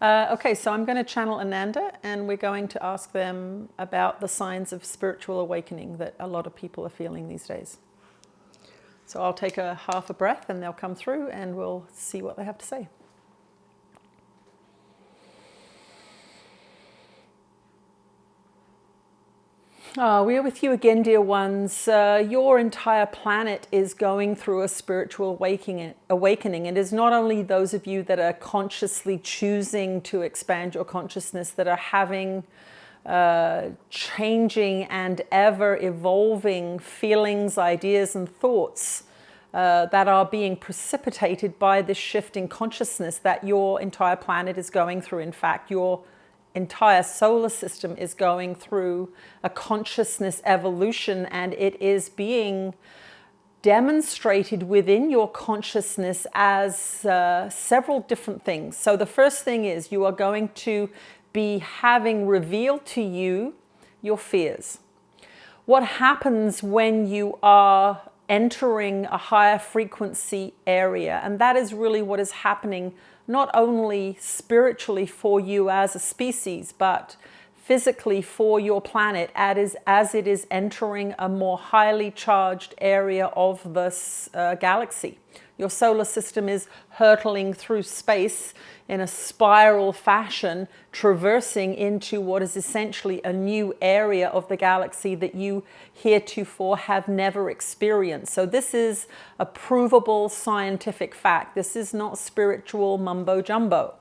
Okay, so I'm going to channel Ananda, and we're going to ask them about the signs of spiritual awakening that a lot of people are feeling these days. So I'll take a half a breath and they'll come through and we'll see what they have to say. We are with you again, dear ones. Your entire planet is going through a spiritual awakening. It is not only those of you that are consciously choosing to expand your consciousness that are having changing and ever evolving feelings, ideas, and thoughts that are being precipitated by this shift in consciousness that your entire planet is going through. In fact, your entire solar system is going through a consciousness evolution, and it is being demonstrated within your consciousness as several different things. So the first thing is you are going to be having revealed to you your fears. What happens when you are entering a higher frequency area? And that is really what is happening, not only spiritually for you as a species, but physically for your planet as it is entering a more highly charged area of this galaxy. Your solar system is hurtling through space in a spiral fashion, traversing into what is essentially a new area of the galaxy that you heretofore have never experienced. So this is a provable scientific fact. This is not spiritual mumbo jumbo.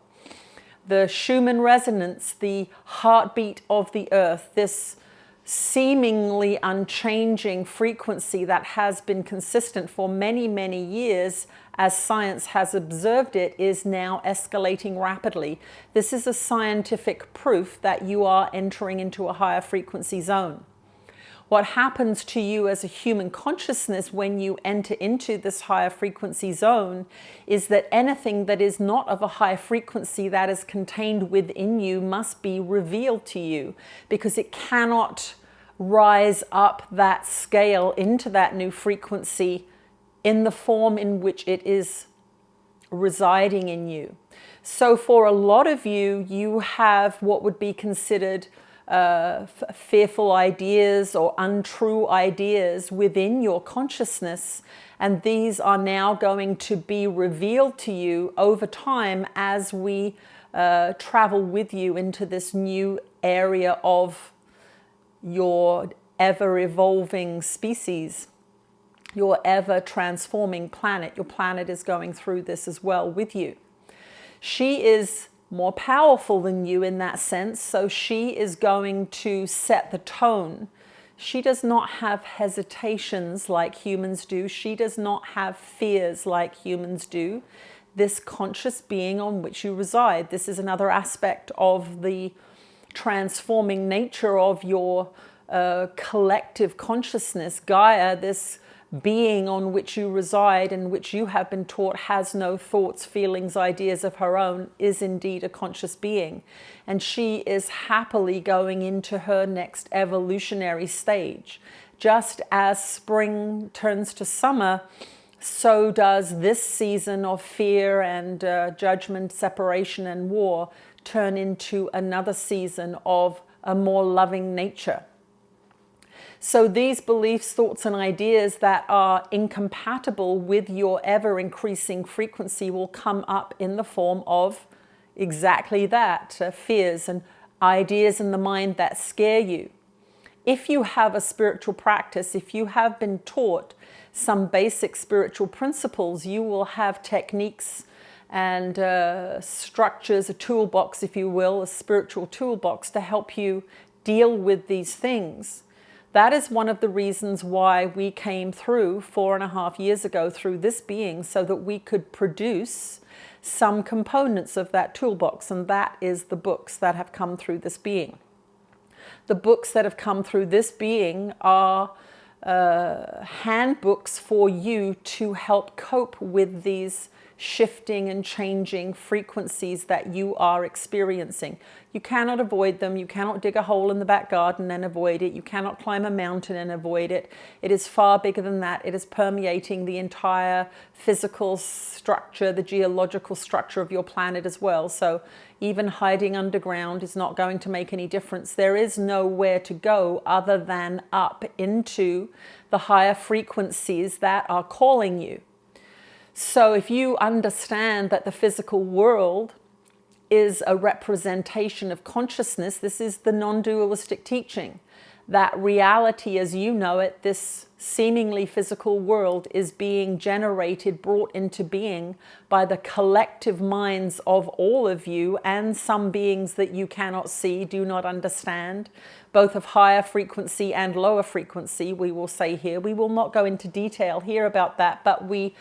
The Schumann resonance, the heartbeat of the earth, this seemingly unchanging frequency that has been consistent for many, many years as science has observed it, is now escalating rapidly. This is a scientific proof that you are entering into a higher frequency zone. What happens to you as a human consciousness when you enter into this higher frequency zone is that anything that is not of a high frequency that is contained within you must be revealed to you, because it cannot rise up that scale into that new frequency in the form in which it is residing in you. So for a lot of you, you have what would be considered fearful ideas or untrue ideas within your consciousness, and these are now going to be revealed to you over time as we travel with you into this new area of your ever-evolving species, your ever-transforming planet. Your planet is going through this as well with you. She is more powerful than you in that sense, so she is going to set the tone. She does not have hesitations like humans do. She does not have fears like humans do. This conscious being on which you reside, this is another aspect of the transforming nature of your collective consciousness. Gaia, this being on which you reside and which you have been taught has no thoughts, feelings, ideas of her own, is indeed a conscious being. And she is happily going into her next evolutionary stage. Just as spring turns to summer, so does this season of fear and judgment, separation and war turn into another season of a more loving nature. So these beliefs, thoughts, and ideas that are incompatible with your ever-increasing frequency will come up in the form of exactly that, fears and ideas in the mind that scare you. If you have a spiritual practice, if you have been taught some basic spiritual principles, you will have techniques and structures, a toolbox, if you will, a spiritual toolbox to help you deal with these things. That is one of the reasons why we came through 4.5 years ago through this being, so that we could produce some components of that toolbox, and that is the books that have come through this being. The books that have come through this being are handbooks for you to help cope with these shifting and changing frequencies that you are experiencing. You cannot avoid them. You cannot dig a hole in the back garden and avoid it. You cannot climb a mountain and avoid it. It is far bigger than that. It is permeating the entire physical structure, the geological structure of your planet as well. So even hiding underground is not going to make any difference. There is nowhere to go other than up into the higher frequencies that are calling you. So if you understand that the physical world is a representation of consciousness, this is the non-dualistic teaching, that reality as you know it, this seemingly physical world, is being generated, brought into being by the collective minds of all of you and some beings that you cannot see, do not understand, both of higher frequency and lower frequency, we will say here. We will not go into detail here about that, but we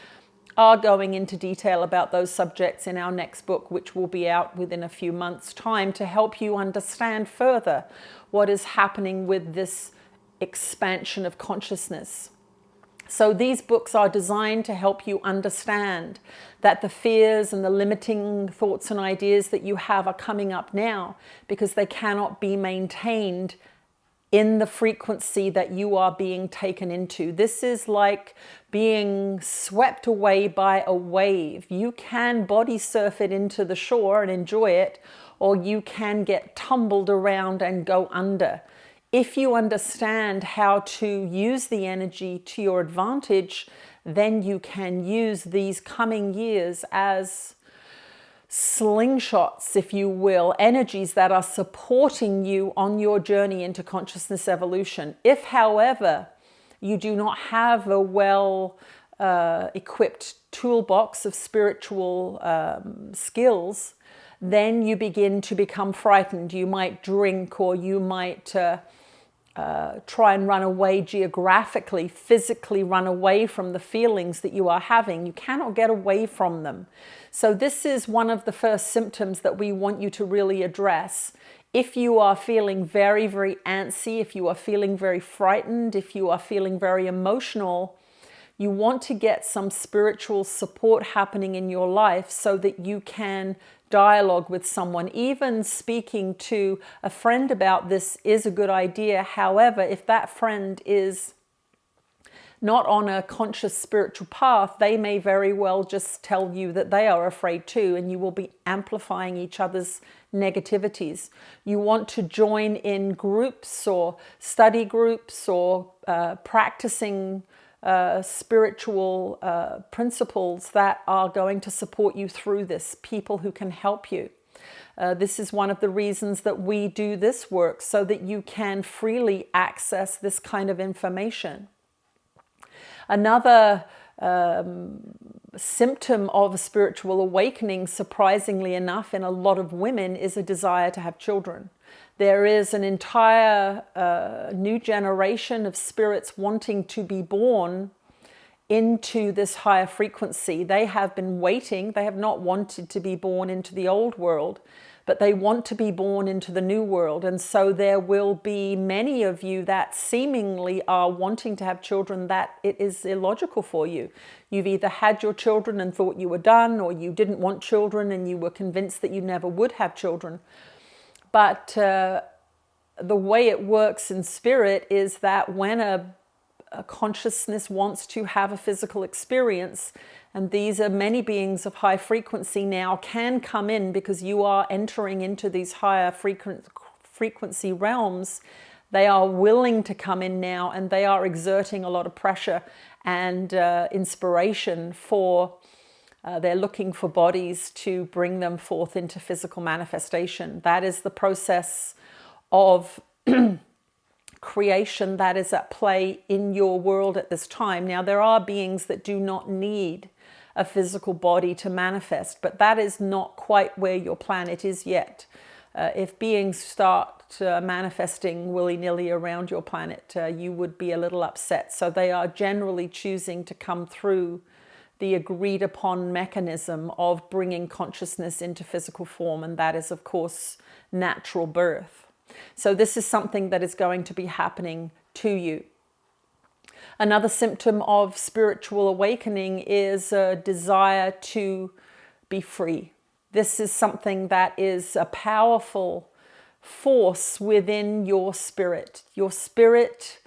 are going into detail about those subjects in our next book, which will be out within a few months' time, to help you understand further what is happening with this expansion of consciousness. So these books are designed to help you understand that the fears and the limiting thoughts and ideas that you have are coming up now because they cannot be maintained in the frequency that you are being taken into. This is like being swept away by a wave. You can body surf it into the shore and enjoy it, or you can get tumbled around and go under. If you understand how to use the energy to your advantage, then you can use these coming years as slingshots, if you will, energies that are supporting you on your journey into consciousness evolution. If, however, you do not have a well equipped toolbox of spiritual skills, then you begin to become frightened. You might drink, or you might try and run away geographically, physically run away from the feelings that you are having. You cannot get away from them. So this is one of the first symptoms that we want you to really address. If you are feeling very, very antsy, if you are feeling very frightened, if you are feeling very emotional, you want to get some spiritual support happening in your life so that you can dialogue with someone. Even speaking to a friend about this is a good idea. However, if that friend is not on a conscious spiritual path, they may very well just tell you that they are afraid too, and you will be amplifying each other's negativities. You want to join in groups or study groups or practicing spiritual principles that are going to support you through this, people who can help you. This is one of the reasons that we do this work, so that you can freely access this kind of information. Another symptom of a spiritual awakening, surprisingly enough, in a lot of women, is a desire to have children. There is an entire new generation of spirits wanting to be born into this higher frequency. They have been waiting. They have not wanted to be born into the old world, but they want to be born into the new world. And so there will be many of you that seemingly are wanting to have children that it is illogical for you. You've either had your children and thought you were done, or you didn't want children and you were convinced that you never would have children. But the way it works in spirit is that when a consciousness wants to have a physical experience, and these are many beings of high frequency now, can come in because you are entering into these higher frequency realms. They are willing to come in now, and they are exerting a lot of pressure and inspiration for they're looking for bodies to bring them forth into physical manifestation. That is the process of creation that is at play in your world at this time. Now, there are beings that do not need a physical body to manifest, but that is not quite where your planet is yet. If beings start manifesting willy-nilly around your planet, you would be a little upset. So they are generally choosing to come through the agreed upon mechanism of bringing consciousness into physical form, and that is, of course, natural birth. So this is something that is going to be happening to you. Another symptom of spiritual awakening is a desire to be free. This is something that is a powerful force within your spirit. Your spirit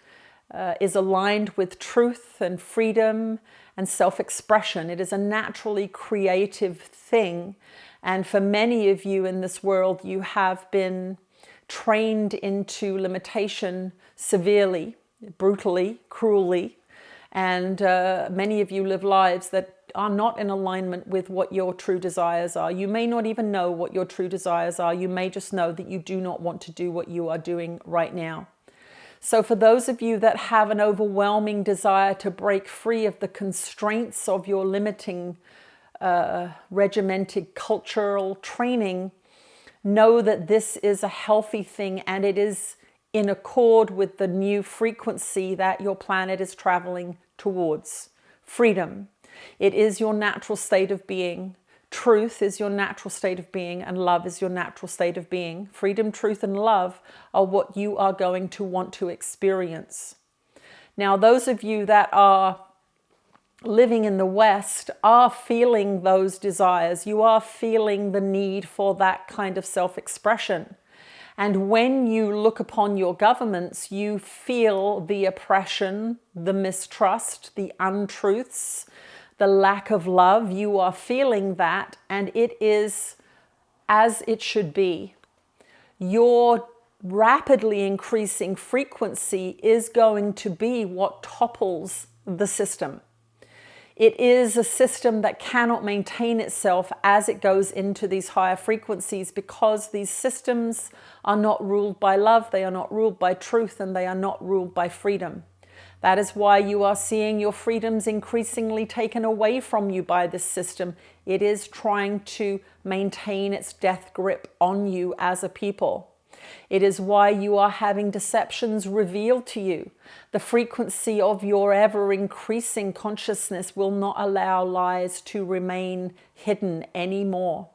is aligned with truth and freedom and self-expression. It is a naturally creative thing. And for many of you in this world, you have been trained into limitation severely, brutally, cruelly. And many of you live lives that are not in alignment with what your true desires are. You may not even know what your true desires are. You may just know that you do not want to do what you are doing right now. So for those of you that have an overwhelming desire to break free of the constraints of your limiting, regimented cultural training, know that this is a healthy thing, and it is in accord with the new frequency that your planet is traveling towards. Freedom. It is your natural state of being. Truth is your natural state of being, and love is your natural state of being. Freedom, truth, and love are what you are going to want to experience. Now, those of you that are living in the West are feeling those desires. You are feeling the need for that kind of self-expression. And when you look upon your governments, you feel the oppression, the mistrust, the untruths, the lack of love. You are feeling that, and it is as it should be. Your rapidly increasing frequency is going to be what topples the system. It is a system that cannot maintain itself as it goes into these higher frequencies, because these systems are not ruled by love, they are not ruled by truth, and they are not ruled by freedom. That is why you are seeing your freedoms increasingly taken away from you by this system. It is trying to maintain its death grip on you as a people. It is why you are having deceptions revealed to you. The frequency of your ever-increasing consciousness will not allow lies to remain hidden anymore.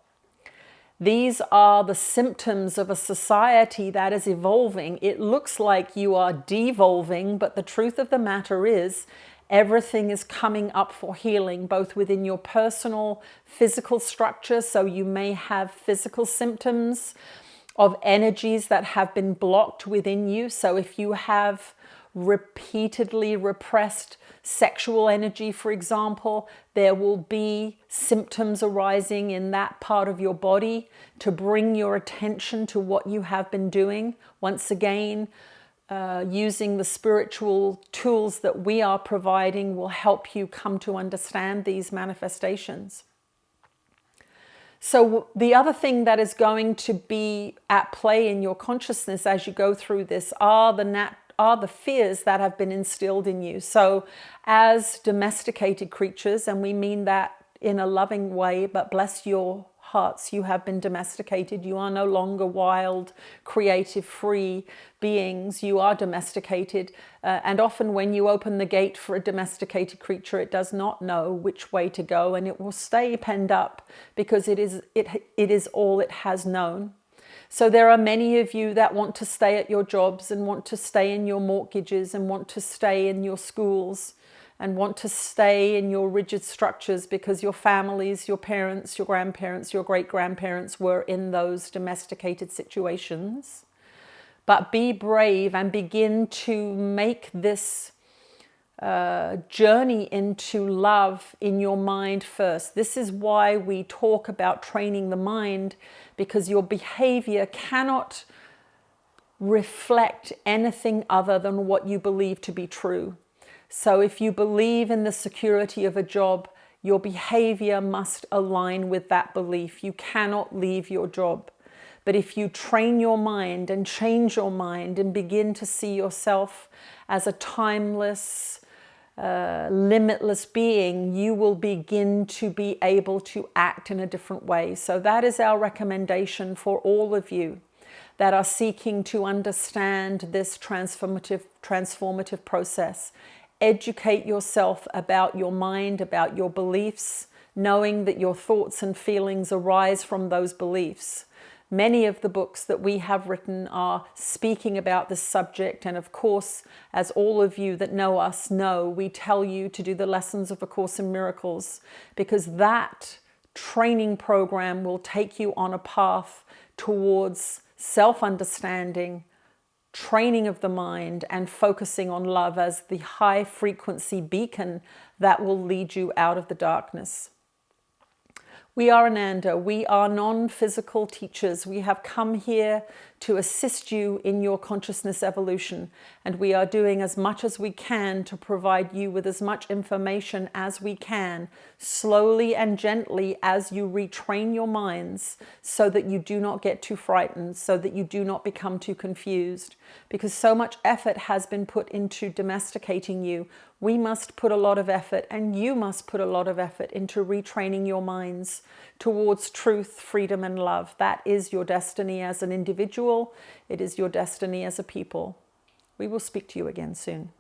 These are the symptoms of a society that is evolving. It looks like you are devolving, but the truth of the matter is everything is coming up for healing, both within your personal physical structure. So you may have physical symptoms of energies that have been blocked within you. So if you have repeatedly repressed sexual energy, for example, there will be symptoms arising in that part of your body to bring your attention to what you have been doing. Once again, using the spiritual tools that we are providing will help you come to understand these manifestations. So the other thing that is going to be at play in your consciousness as you go through this are the fears that have been instilled in you. So as domesticated creatures, and we mean that in a loving way, but bless your hearts, you have been domesticated. You are no longer wild, creative, free beings. You are domesticated. And often when you open the gate for a domesticated creature, it does not know which way to go, and it will stay penned up because it is all it has known. So there are many of you that want to stay at your jobs and want to stay in your mortgages and want to stay in your schools and want to stay in your rigid structures because your families, your parents, your grandparents, your great-grandparents were in those domesticated situations. But be brave and begin to make this journey into love in your mind first. This is why we talk about training the mind, because your behavior cannot reflect anything other than what you believe to be true. So if you believe in the security of a job, your behavior must align with that belief. You cannot leave your job. But if you train your mind and change your mind and begin to see yourself as a timeless, limitless being, you will begin to be able to act in a different way. So that is our recommendation for all of you that are seeking to understand this transformative process. Educate yourself about your mind, about your beliefs, knowing that your thoughts and feelings arise from those beliefs. Many of the books that we have written are speaking about this subject. And of course, as all of you that know us know, we tell you to do the lessons of A Course in Miracles, because that training program will take you on a path towards self-understanding, training of the mind, and focusing on love as the high frequency beacon that will lead you out of the darkness. We are Ananda. We are non-physical teachers. We have come here to assist you in your consciousness evolution, and we are doing as much as we can to provide you with as much information as we can, slowly and gently, as you retrain your minds, so that you do not get too frightened, so that you do not become too confused, because so much effort has been put into domesticating you. We must put a lot of effort, and you must put a lot of effort into retraining your minds towards truth, freedom, and love. That is your destiny as an individual. It is your destiny as a people. We will speak to you again soon.